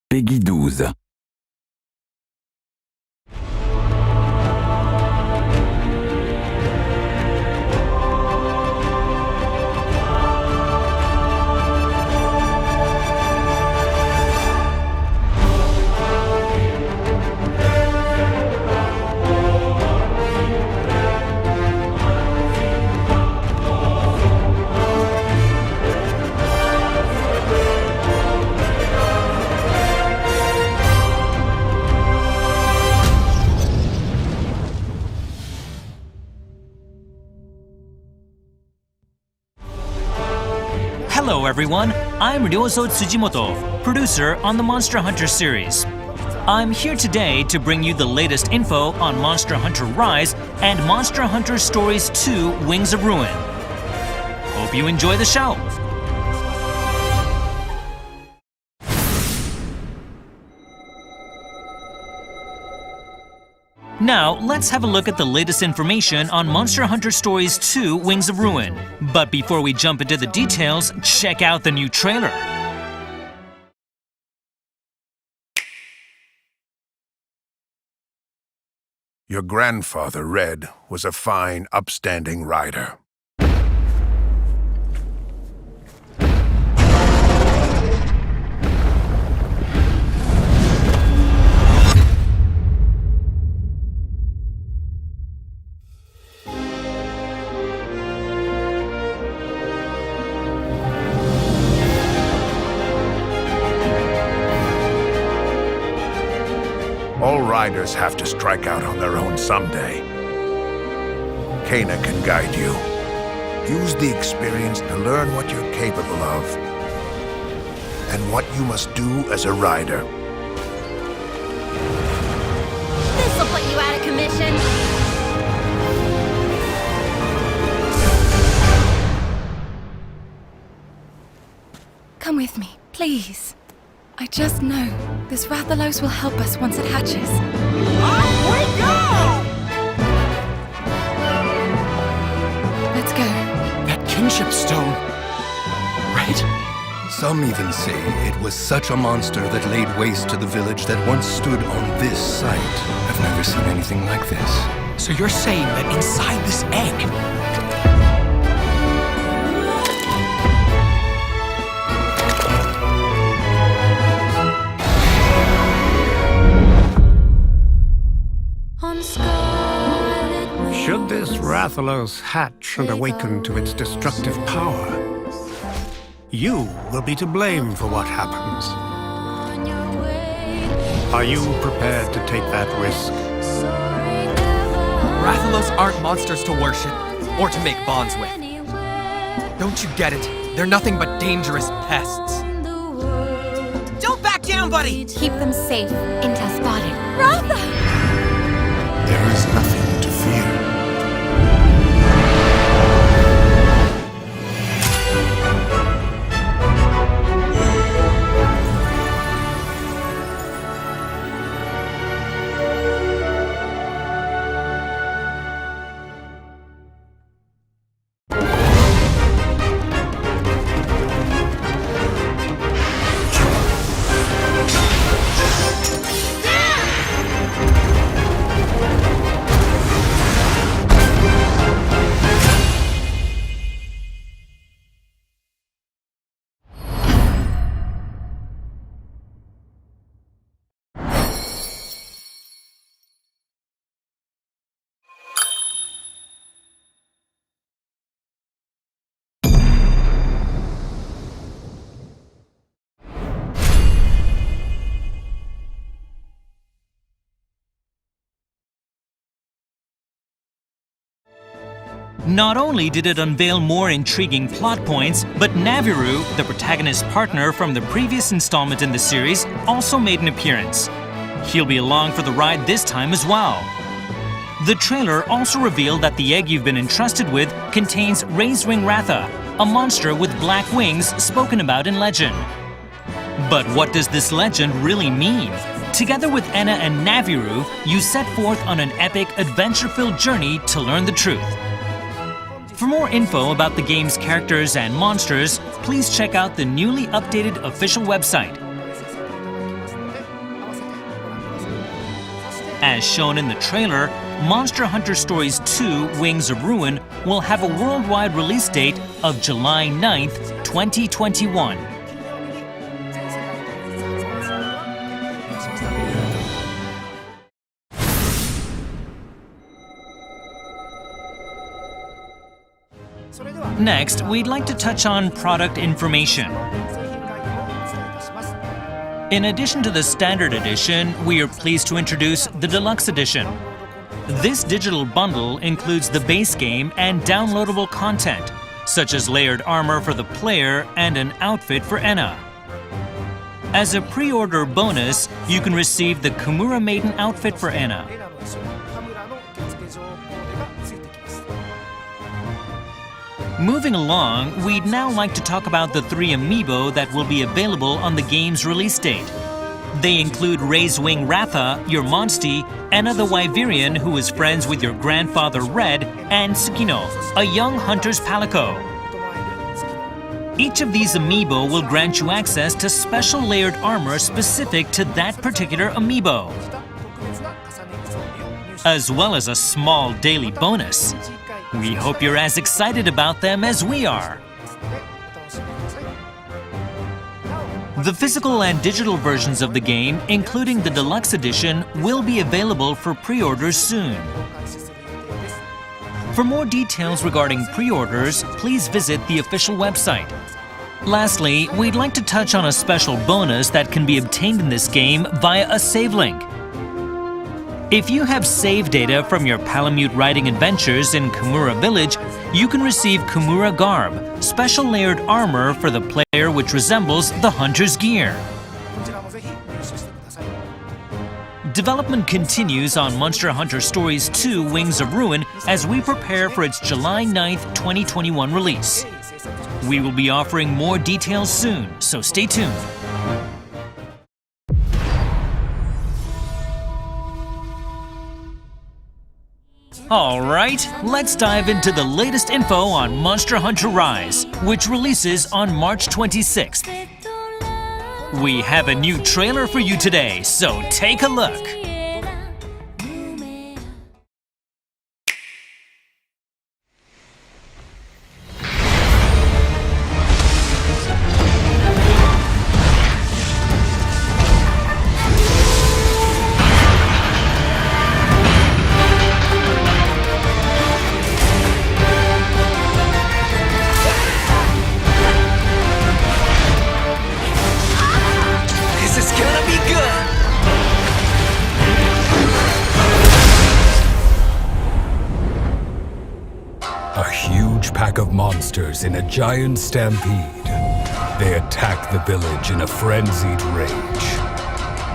Peggy 12. Hello everyone, I'm Ryoso Tsujimoto, producer on the Monster Hunter series. I'm here today to bring you the latest info on Monster Hunter Rise and Monster Hunter Stories 2 Wings of Ruin. Hope you enjoy the show! Now, let's have a look at the latest information on Monster Hunter Stories 2 Wings of Ruin. But before we jump into the details, check out the new trailer. Your grandfather, Red, was a fine, upstanding rider. All riders have to strike out on their own someday. Kana can guide you. Use the experience to learn what you're capable of and what you must do as a rider. This'll put you out of commission. Come with me, please. I just know this Rathalos will help us once it hatches. Off we go! Let's go. That kinship stone. Right? Some even say it was such a monster that laid waste to the village that once stood on this site. I've never seen anything like this. So you're saying that inside this egg, should this Rathalos hatch and awaken to its destructive power, you will be to blame for what happens. Are you prepared to take that risk? Rathalos aren't monsters to worship or to make bonds with. Don't you get it? They're nothing but dangerous pests. Don't back down, buddy! Keep them safe until spotted. Ratha! There is nothing to fear. Not only did it unveil more intriguing plot points, but Naviru, the protagonist's partner from the previous installment in the series, also made an appearance. He'll be along for the ride this time as well. The trailer also revealed that the egg you've been entrusted with contains Raised Wing Ratha, a monster with black wings spoken about in legend. But what does this legend really mean? Together with Enna and Naviru, you set forth on an epic, adventure-filled journey to learn the truth. For more info about the game's characters and monsters, please check out the newly updated official website. As shown in the trailer, Monster Hunter Stories 2 Wings of Ruin will have a worldwide release date of July 9th, 2021. Next, we'd like to touch on product information. In addition to the Standard Edition, we are pleased to introduce the Deluxe Edition. This digital bundle includes the base game and downloadable content, such as layered armor for the player and an outfit for Enna. As a pre-order bonus, you can receive the Kimura Maiden outfit for Enna. Moving along, we'd now like to talk about the 3 amiibo that will be available on the game's release date. They include Raisewing Ratha, your Monstie, Enna the Wyverian, who is friends with your grandfather Red, and Tsukino, a young hunter's palico. Each of these amiibo will grant you access to special layered armor specific to that particular amiibo, as well as a small daily bonus. We hope you're as excited about them as we are. The physical and digital versions of the game, including the Deluxe Edition, will be available for pre-orders soon. For more details regarding pre-orders, please visit the official website. Lastly, we'd like to touch on a special bonus that can be obtained in this game via a save link. If you have save data from your Palamute riding adventures in Kimura Village, you can receive Kimura Garb, special layered armor for the player which resembles the hunter's gear. Development continues on Monster Hunter Stories 2 Wings of Ruin as we prepare for its July 9th, 2021 release. We will be offering more details soon, so stay tuned. Alright, let's dive into the latest info on Monster Hunter Rise, which releases on March 26th. We have a new trailer for you today, so take a look. A huge pack of monsters in a giant stampede. They attack the village in a frenzied rage.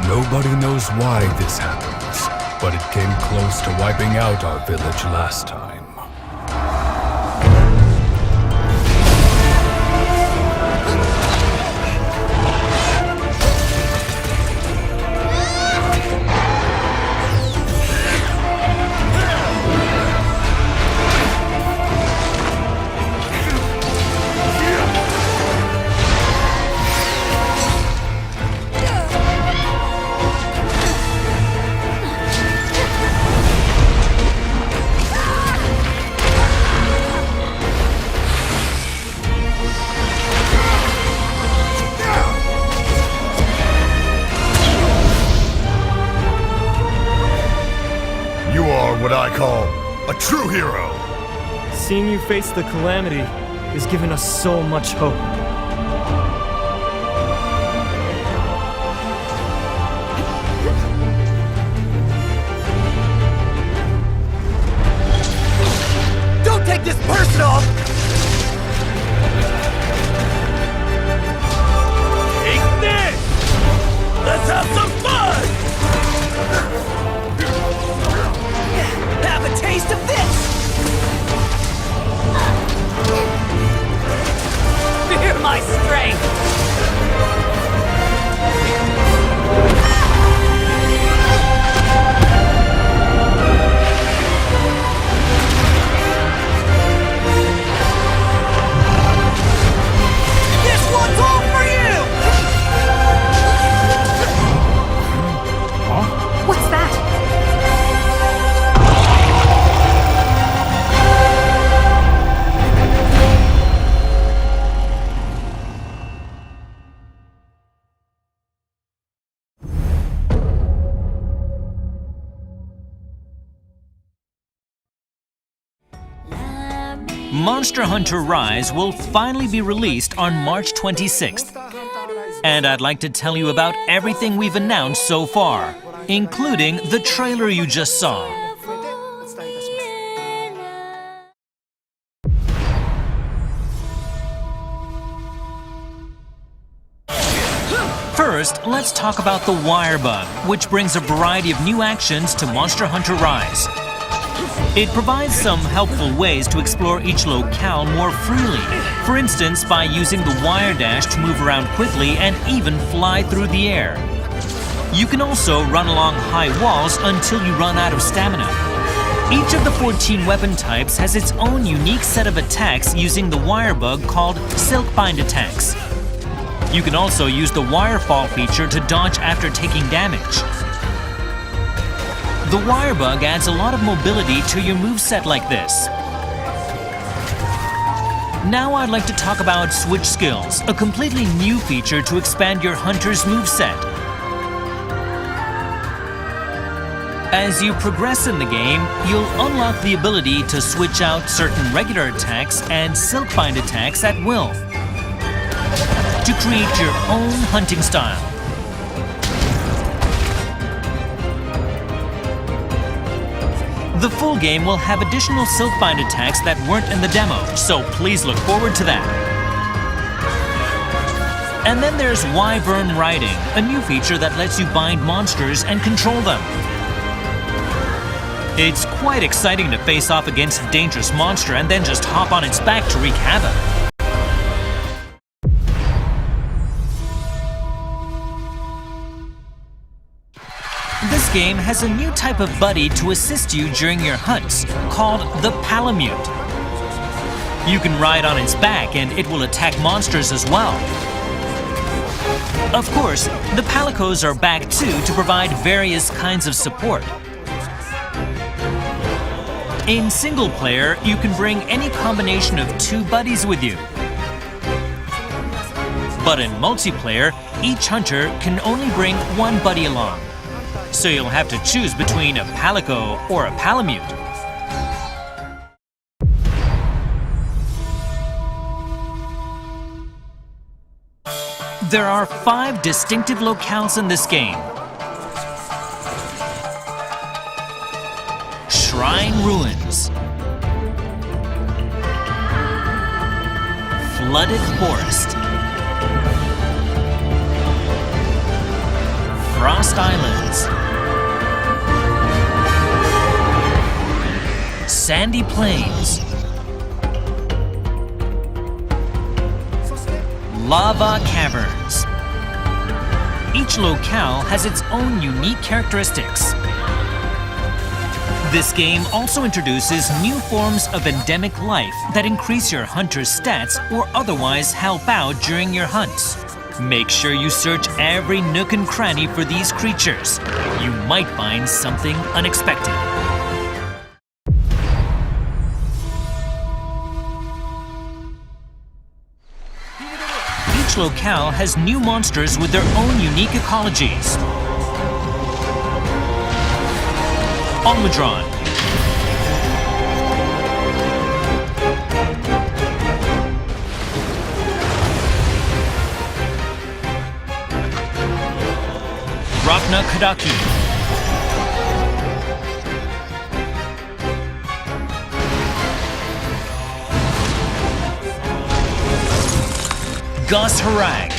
Nobody knows why this happens, but it came close to wiping out our village last time. You are what I call a true hero. Seeing you face the calamity has given us so much hope. Don't take this personal! Take this! Let's have some fun! Have a taste of this! Monster Hunter Rise will finally be released on March 26th. And I'd like to tell you about everything we've announced so far, including the trailer you just saw. First, let's talk about the wire bug, which brings a variety of new actions to Monster Hunter Rise. It provides some helpful ways to explore each locale more freely, for instance by using the wire dash to move around quickly and even fly through the air. You can also run along high walls until you run out of stamina. Each of the 14 weapon types has its own unique set of attacks using the wire bug called Silkbind attacks. You can also use the wire fall feature to dodge after taking damage. The wire bug adds a lot of mobility to your moveset like this. Now I'd like to talk about Switch Skills, a completely new feature to expand your hunter's moveset. As you progress in the game, you'll unlock the ability to switch out certain regular attacks and Silkbind attacks at will, to create your own hunting style. The full game will have additional Silkbind attacks that weren't in the demo, so please look forward to that. And then there's Wyvern Riding, a new feature that lets you bind monsters and control them. It's quite exciting to face off against a dangerous monster and then just hop on its back to wreak havoc. This game has a new type of buddy to assist you during your hunts, called the Palamute. You can ride on its back and it will attack monsters as well. Of course, the Palicos are back too to provide various kinds of support. In single player, you can bring any combination of 2 buddies with you. But in multiplayer, each hunter can only bring 1 buddy along. So you'll have to choose between a Palico or a Palamute. There are 5 distinctive locales in this game. Shrine Ruins, Flooded Forest, Frost Islands, Sandy Plains, Lava Caverns. Each locale has its own unique characteristics. This game also introduces new forms of endemic life that increase your hunter's stats or otherwise help out during your hunts. Make sure you search every nook and cranny for these creatures. You might find something unexpected. Each locale has new monsters with their own unique ecologies. Almudron, Rakna Kadaki, Gus Harag,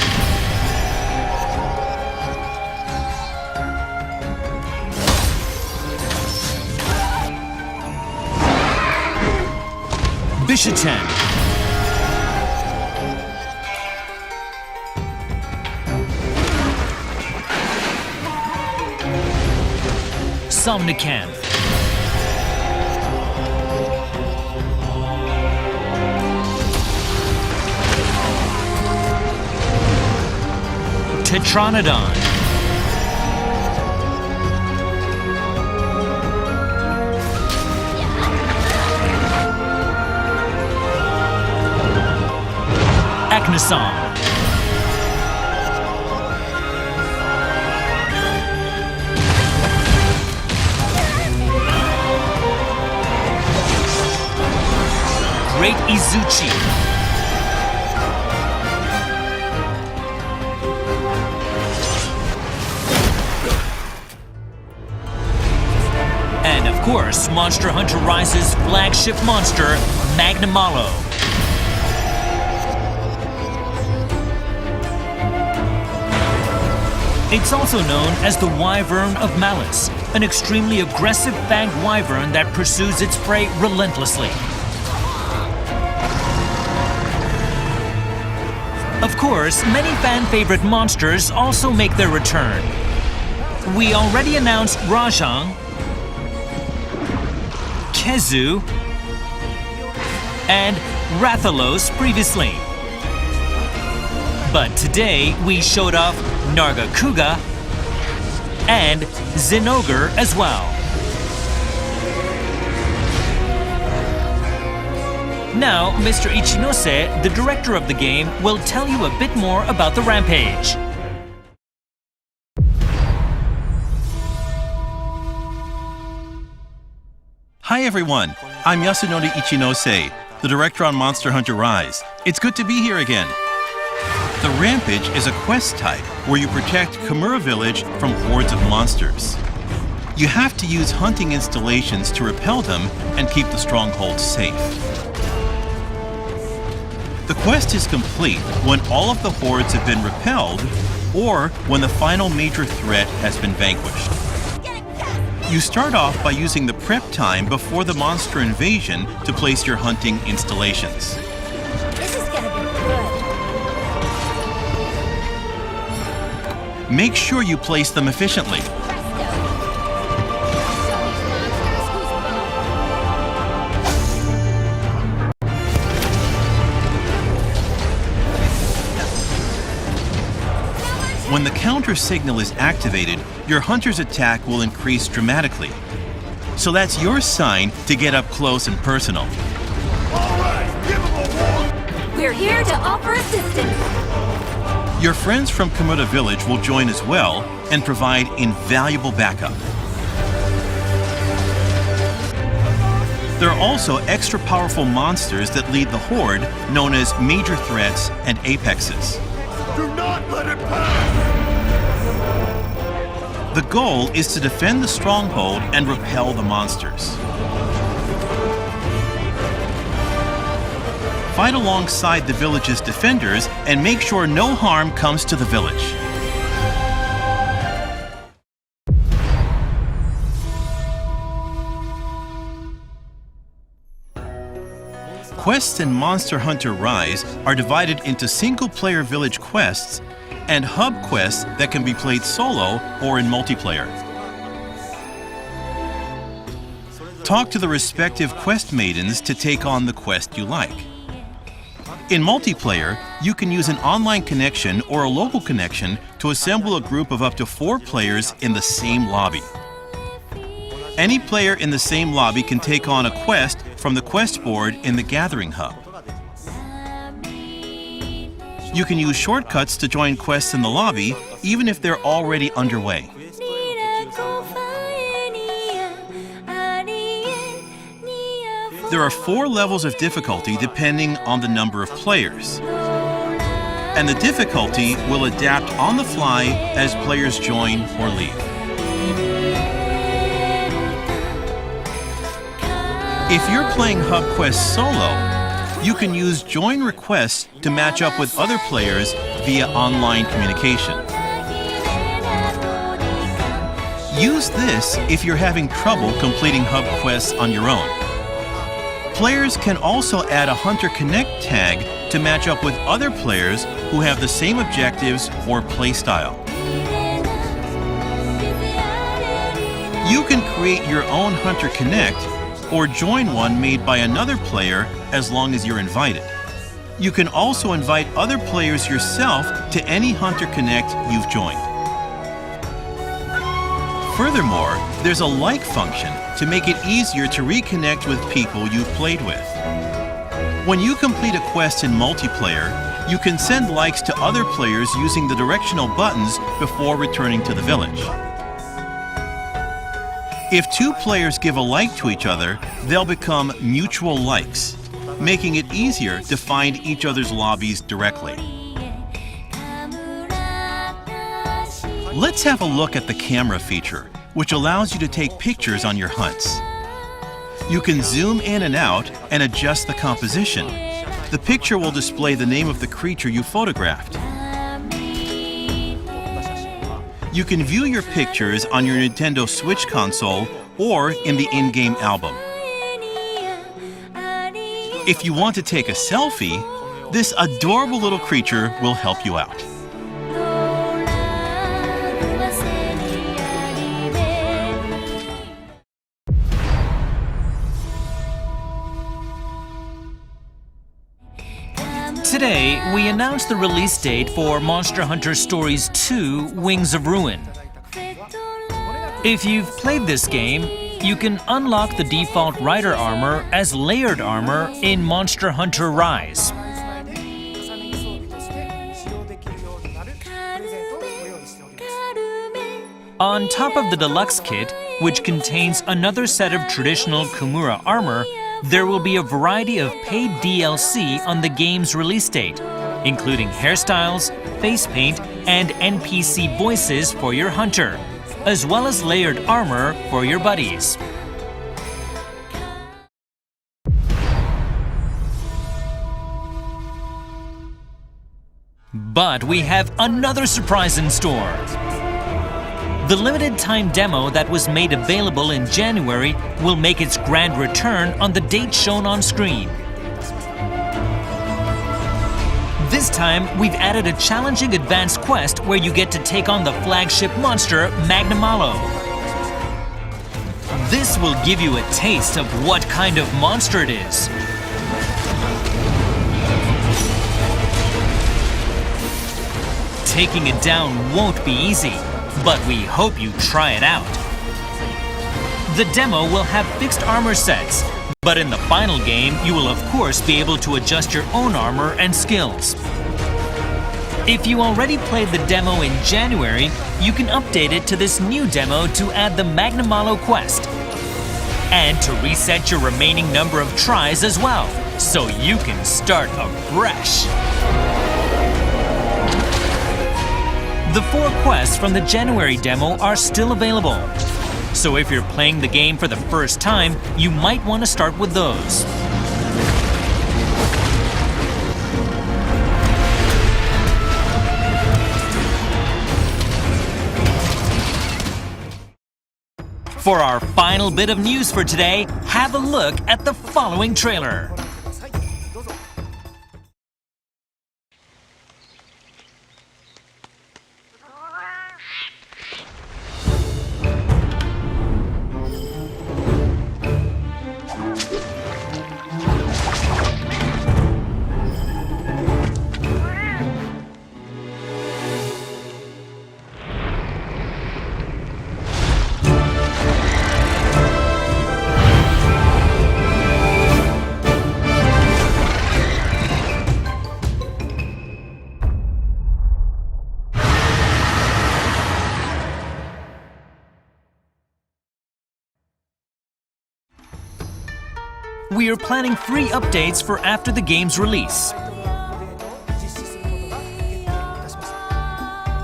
Bishatan, Somnicanth, Tetranodon, Aknasom, Great Izuchi. And of course, Monster Hunter Rise's flagship monster, Magnamalo. It's also known as the Wyvern of Malice, an extremely aggressive fanged wyvern that pursues its prey relentlessly. Of course, many fan-favorite monsters also make their return. We already announced Rajang, Kezu, and Rathalos previously. But today, we showed off Nargacuga and Zinogre as well. Now, Mr. Ichinose, the director of the game, will tell you a bit more about the Rampage. Hi everyone, I'm Yasunori Ichinose, the director on Monster Hunter Rise. It's good to be here again. The Rampage is a quest type where you protect Kimura Village from hordes of monsters. You have to use hunting installations to repel them and keep the stronghold safe. The quest is complete when all of the hordes have been repelled or when the final major threat has been vanquished. You start off by using the prep time before the monster invasion to place your hunting installations. This is gonna be good. Make sure you place them efficiently. When the counter signal is activated, your hunter's attack will increase dramatically. So that's your sign to get up close and personal. We're here to offer assistance. Your friends from Kimura Village will join as well and provide invaluable backup. There are also extra powerful monsters that lead the horde, known as major threats and apexes. Do not let it pass! The goal is to defend the stronghold and repel the monsters. Fight alongside the village's defenders and make sure no harm comes to the village. Quests in Monster Hunter Rise are divided into single-player village quests and hub quests that can be played solo or in multiplayer. Talk to the respective quest maidens to take on the quest you like. In multiplayer, you can use an online connection or a local connection to assemble a group of up to 4 players in the same lobby. Any player in the same lobby can take on a quest from the quest board in the Gathering Hub. You can use shortcuts to join quests in the lobby, even if they're already underway. There are 4 levels of difficulty depending on the number of players. And the difficulty will adapt on the fly as players join or leave. If you're playing Hub Quest solo, you can use join requests to match up with other players via online communication. Use this if you're having trouble completing Hub Quests on your own. Players can also add a Hunter Connect tag to match up with other players who have the same objectives or playstyle. You can create your own Hunter Connect or join one made by another player as long as you're invited. You can also invite other players yourself to any Hunter Connect you've joined. Furthermore, there's a like function to make it easier to reconnect with people you've played with. When you complete a quest in multiplayer, you can send likes to other players using the directional buttons before returning to the village. If 2 players give a like to each other, they'll become mutual likes. making it easier to find each other's lobbies directly. Let's have a look at the camera feature, which allows you to take pictures on your hunts. You can zoom in and out and adjust the composition. The picture will display the name of the creature you photographed. You can view your pictures on your Nintendo Switch console or in the in-game album. If you want to take a selfie, this adorable little creature will help you out. Today, we announced the release date for Monster Hunter Stories 2: Wings of Ruin. If you've played this game, you can unlock the default rider armor as layered armor in Monster Hunter Rise. On top of the deluxe kit, which contains another set of traditional Kimura armor, there will be a variety of paid DLC on the game's release date, including hairstyles, face paint, and NPC voices for your hunter, as well as layered armor for your buddies. But we have another surprise in store. The limited time demo that was made available in January will make its grand return on the date shown on screen. This time, we've added a challenging advanced quest where you get to take on the flagship monster, Magnamalo. This will give you a taste of what kind of monster it is. Taking it down won't be easy, but we hope you try it out. The demo will have fixed armor sets, but in the final game, you will of course be able to adjust your own armor and skills. If you already played the demo in January, you can update it to this new demo to add the Magnamalo quest, and to reset your remaining number of tries as well, so you can start afresh. The 4 quests from the January demo are still available, so if you're playing the game for the first time, you might want to start with those. For our final bit of news for today, have a look at the following trailer. We are planning 3 updates for after the game's release.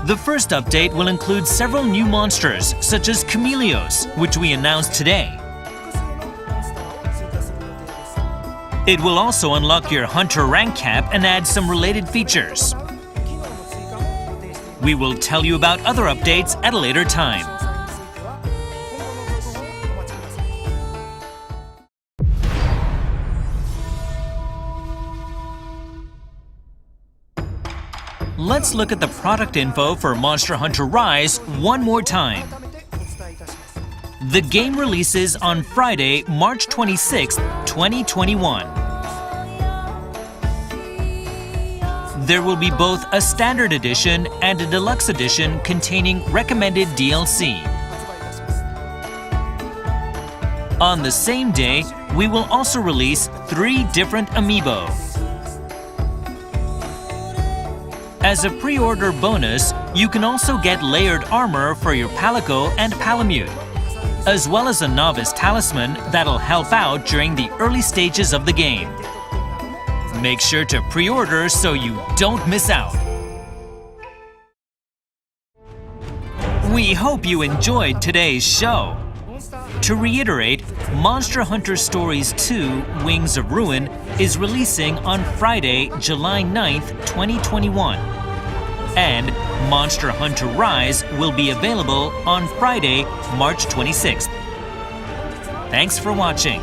The first update will include several new monsters, such as Chameleos, which we announced today. It will also unlock your Hunter rank cap and add some related features. We will tell you about other updates at a later time. Let's look at the product info for Monster Hunter Rise one more time. The game releases on Friday, March 26, 2021. There will be both a standard edition and a deluxe edition containing recommended DLC. On the same day, we will also release 3 different amiibo. As a pre-order bonus, you can also get layered armor for your Palico and Palamute, as well as a novice talisman that'll help out during the early stages of the game. Make sure to pre-order so you don't miss out. We hope you enjoyed today's show. To reiterate, Monster Hunter Stories 2 Wings of Ruin is releasing on Friday, July 9th, 2021. And Monster Hunter Rise will be available on Friday, March 26th. Thanks for watching.